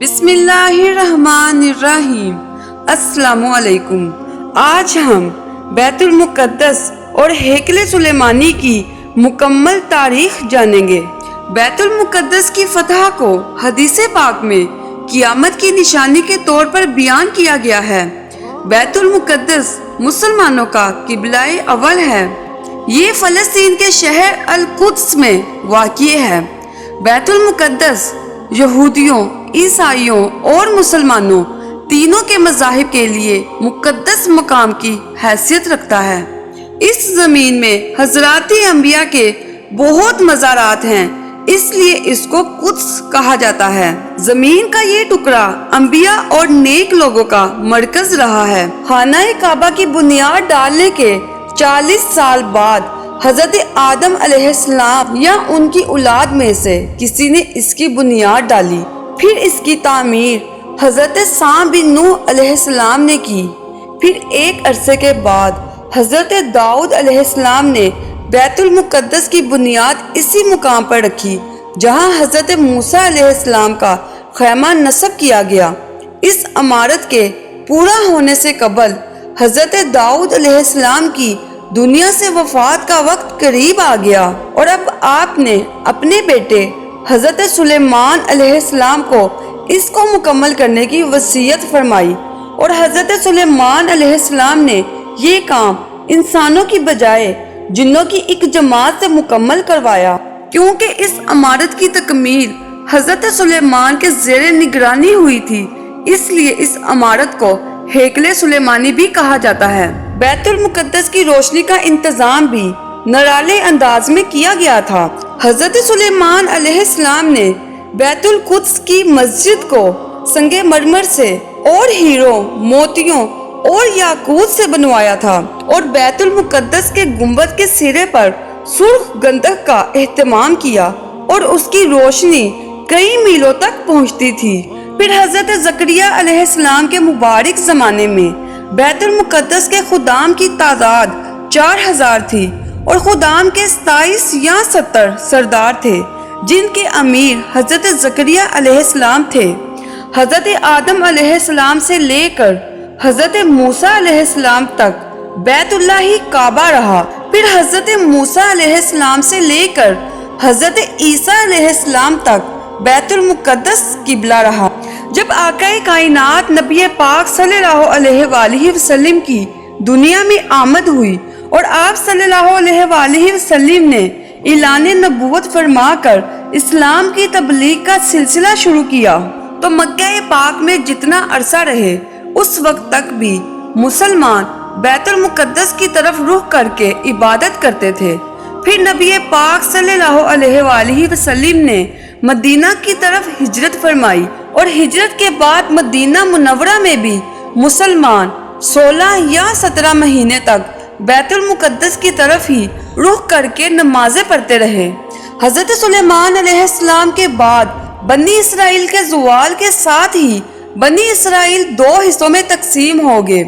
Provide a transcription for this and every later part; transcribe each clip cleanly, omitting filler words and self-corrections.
بسم اللہ الرحمن الرحیم۔ السلام علیکم۔ آج ہم بیت المقدس اور ہیکل سلیمانی کی مکمل تاریخ جانیں گے۔ بیت المقدس کی فتح کو حدیث پاک میں قیامت کی نشانی کے طور پر بیان کیا گیا ہے۔ بیت المقدس مسلمانوں کا قبلہ اول ہے۔ یہ فلسطین کے شہر القدس میں واقع ہے۔ بیت المقدس یہودیوں، عیسائیوں اور مسلمانوں تینوں کے مذاہب کے لیے مقدس مقام کی حیثیت رکھتا ہے۔ اس زمین میں حضرات انبیاء کے بہت مزارات ہیں، اس لیے اس کو قدس کہا جاتا ہے۔ زمین کا یہ ٹکڑا انبیاء اور نیک لوگوں کا مرکز رہا ہے۔ خانہ کعبہ کی بنیاد ڈالنے کے 40 سال بعد حضرت آدم علیہ السلام یا ان کی اولاد میں سے کسی نے اس کی بنیاد ڈالی۔ پھر اس کی تعمیر حضرت سام بن نوح علیہ السلام نے کی۔ پھر ایک عرصے کے بعد حضرت داؤد علیہ السلام نے بیت المقدس کی بنیاد اسی مقام پر رکھی جہاں حضرت موسیٰ علیہ السلام کا خیمہ نصب کیا گیا۔ اس عمارت کے پورا ہونے سے قبل حضرت داؤد علیہ السلام کی دنیا سے وفات کا وقت قریب آ گیا اور اب آپ نے اپنے بیٹے حضرت سلیمان علیہ السلام کو اس کو مکمل کرنے کی وصیت فرمائی، اور حضرت سلیمان علیہ السلام نے یہ کام انسانوں کی بجائے جنوں کی ایک جماعت سے مکمل کروایا۔ کیونکہ اس عمارت کی تکمیل حضرت سلیمان کے زیر نگرانی ہوئی تھی، اس لیے اس عمارت کو ہیکل سلیمانی بھی کہا جاتا ہے۔ بیت المقدس کی روشنی کا انتظام بھی نرالے انداز میں کیا گیا تھا۔ حضرت سلیمان علیہ السلام نے بیت القدس کی مسجد کو سنگ مرمر سے اور ہیروں، موتیوں اور یاقوت سے بنوایا تھا، اور بیت المقدس کے گنبد کے سرے پر سرخ گندھک کا اہتمام کیا اور اس کی روشنی کئی میلوں تک پہنچتی تھی۔ پھر حضرت زکریا علیہ السلام کے مبارک زمانے میں بیت المقدس کے خدام کی تعداد 4000 تھی، اور خدام کے 27 یا 70 سردار تھے جن کے امیر حضرت زکریا علیہ السلام تھے۔ حضرت آدم علیہ السلام سے لے کر حضرت موسیٰ علیہ السلام تک بیت اللہ ہی کعبہ رہا۔ پھر حضرت موسیٰ علیہ السلام سے لے کر حضرت عیسیٰ علیہ السلام تک بیت المقدس قبلہ رہا۔ جب آقا کائنات نبی پاک صلی اللہ علیہ وآلہ وسلم کی دنیا میں آمد ہوئی اور آپ صلی اللہ علیہ وآلہ وسلم نے اعلان نبوت فرما کر اسلام کی تبلیغ کا سلسلہ شروع کیا، تو مکہ پاک میں جتنا عرصہ رہے اس وقت تک بھی مسلمان بیت المقدس کی طرف رخ کر کے عبادت کرتے تھے۔ پھر نبی پاک صلی اللہ علیہ وآلہ وسلم نے مدینہ کی طرف ہجرت فرمائی، اور ہجرت کے بعد مدینہ منورہ میں بھی مسلمان 16 یا 17 مہینے تک بیت المقدس کی طرف ہی رخ کر کے نمازیں پڑھتے رہے۔ حضرت سلیمان علیہ السلام کے بعد بنی اسرائیل کے زوال کے ساتھ ہی بنی اسرائیل 2 حصوں میں تقسیم ہو گئے۔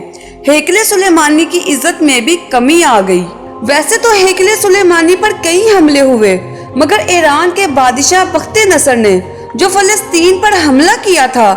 ہیکل سلیمانی کی عزت میں بھی کمی آ گئی۔ ویسے تو ہیکل سلیمانی پر کئی حملے ہوئے، مگر ایران کے بادشاہ بخت نصر نے جو فلسطین پر حملہ کیا تھا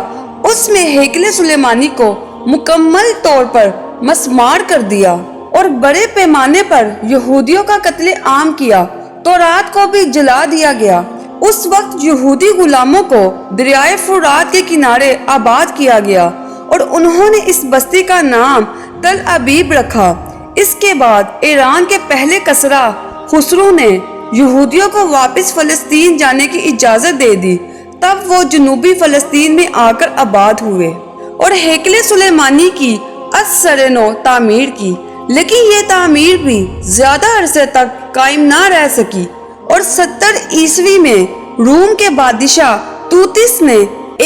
اس میں ہیکل سلیمانی کو مکمل طور پر مسمار کر دیا اور بڑے پیمانے پر یہودیوں کا قتل عام کیا۔ تورات کو بھی جلا دیا گیا۔ اس وقت یہودی غلاموں کو دریائے فرات کے کنارے آباد کیا گیا اور انہوں نے اس بستی کا نام تل ابیب رکھا۔ اس کے بعد ایران کے پہلے کسرا خسرو نے یہودیوں کو واپس فلسطین جانے کی اجازت دے دی، تب وہ جنوبی فلسطین میں آ کر آباد ہوئے اور ہیکل سلیمانی کی از سر نو تعمیر کی، لیکن یہ تعمیر بھی زیادہ عرصے تک قائم نہ رہ سکی، اور 70 عیسوی میں روم کے بادشاہ توتس نے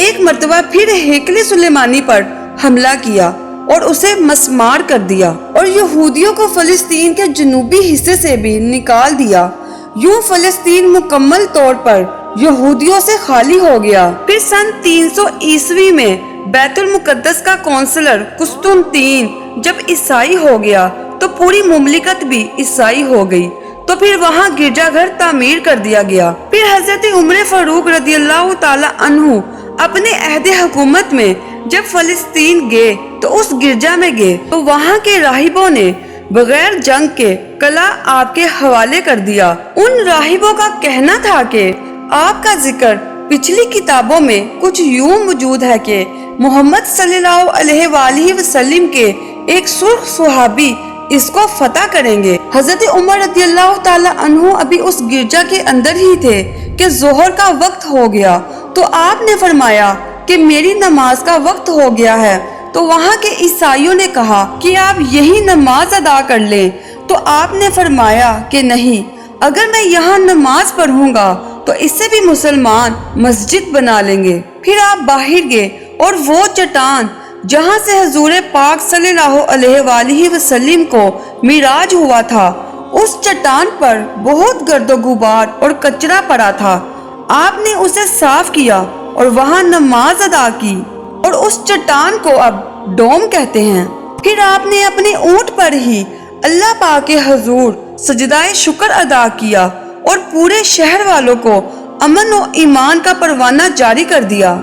ایک مرتبہ پھر ہیکل سلیمانی پر حملہ کیا اور اسے مسمار کر دیا، اور یہودیوں کو فلسطین کے جنوبی حصے سے بھی نکال دیا۔ یوں فلسطین مکمل طور پر یہودیوں سے خالی ہو گیا۔ پھر سن 300 عیسوی میں بیت المقدس کا کونسلر قسطنطین جب عیسائی ہو گیا تو پوری مملکت بھی عیسائی ہو گئی، تو پھر وہاں گرجا گھر تعمیر کر دیا گیا۔ پھر حضرت عمر فاروق رضی اللہ تعالی عنہ اپنے عہد حکومت میں جب فلسطین گئے تو اس گرجا میں گئے تو وہاں کے راہبوں نے بغیر جنگ کے قلعہ آپ کے حوالے کر دیا۔ ان راہبوں کا کہنا تھا کہ آپ کا ذکر پچھلی کتابوں میں کچھ یوں موجود ہے کہ محمد صلی اللہ علیہ وآلہ وسلم کے ایک سرخ صحابی اس کو فتح کریں گے۔ حضرت عمر رضی اللہ تعالی عنہ ابھی اس گرجا کے اندر ہی تھے کہ ظہر کا وقت ہو گیا تو آپ نے فرمایا کہ میری نماز کا وقت ہو گیا ہے، تو وہاں کے عیسائیوں نے کہا کہ آپ یہی نماز ادا کر لیں، تو آپ نے فرمایا کہ نہیں، اگر میں یہاں نماز پڑھوں گا تو اس سے بھی مسلمان مسجد بنا لیں گے۔ پھر آپ باہر گئے اور وہ چٹان جہاں سے حضور پاک صلی اللہ علیہ وآلہ وسلم کو معراج ہوا تھا، اس چٹان پر بہت گرد و غبار اور کچرا پڑا تھا۔ آپ نے اسے صاف کیا اور وہاں نماز ادا کی، اور اس چٹان کو اب ڈوم کہتے ہیں۔ پھر آپ نے اپنے اونٹ پر ہی اللہ پاک کے حضور سجدہ شکر ادا کیا اور پورے شہر والوں کو امن و ایمان کا پروانہ جاری کر دیا۔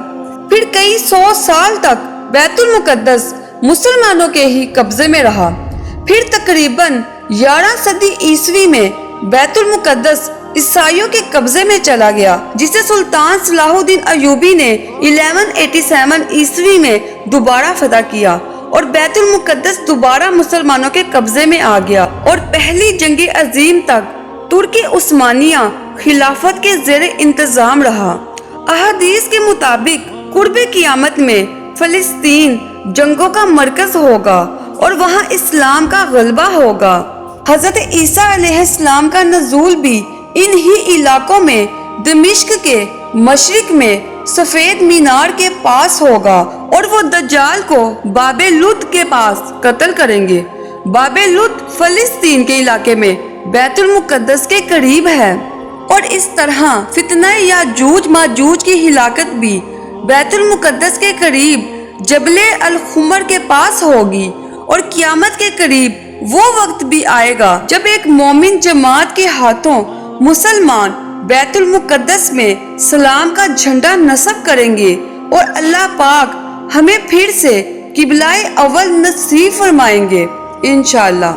پھر کئی 100 سال تک بیت المقدس مسلمانوں کے ہی قبضے میں رہا۔ پھر تقریباً 11 صدی عیسوی میں بیت المقدس عیسائیوں کے قبضے میں چلا گیا، جسے سلطان صلاح الدین ایوبی نے 1187 عیسوی میں دوبارہ فتح کیا اور بیت المقدس دوبارہ مسلمانوں کے قبضے میں آ گیا، اور پہلی جنگ عظیم تک ترکی عثمانیہ خلافت کے زیر انتظام رہا۔ احادیث کے مطابق قرب قیامت میں فلسطین جنگوں کا مرکز ہوگا اور وہاں اسلام کا غلبہ ہوگا۔ حضرت عیسیٰ علیہ السلام کا نزول بھی انہی علاقوں میں دمشق کے مشرق میں سفید مینار کے پاس ہوگا، اور وہ دجال کو باب لد کے پاس قتل کریں گے۔ باب لد فلسطین کے علاقے میں بیت المقدس کے قریب ہے، اور اس طرح فتنہ یاجوج ماجوج کی ہلاکت بھی بیت المقدس کے قریب جبل الخمر کے پاس ہوگی، اور قیامت کے قریب وہ وقت بھی آئے گا جب ایک مومن جماعت کے ہاتھوں مسلمان بیت المقدس میں سلام کا جھنڈا نصب کریں گے، اور اللہ پاک ہمیں پھر سے قبلہ اول نصیب فرمائیں گے انشاءاللہ۔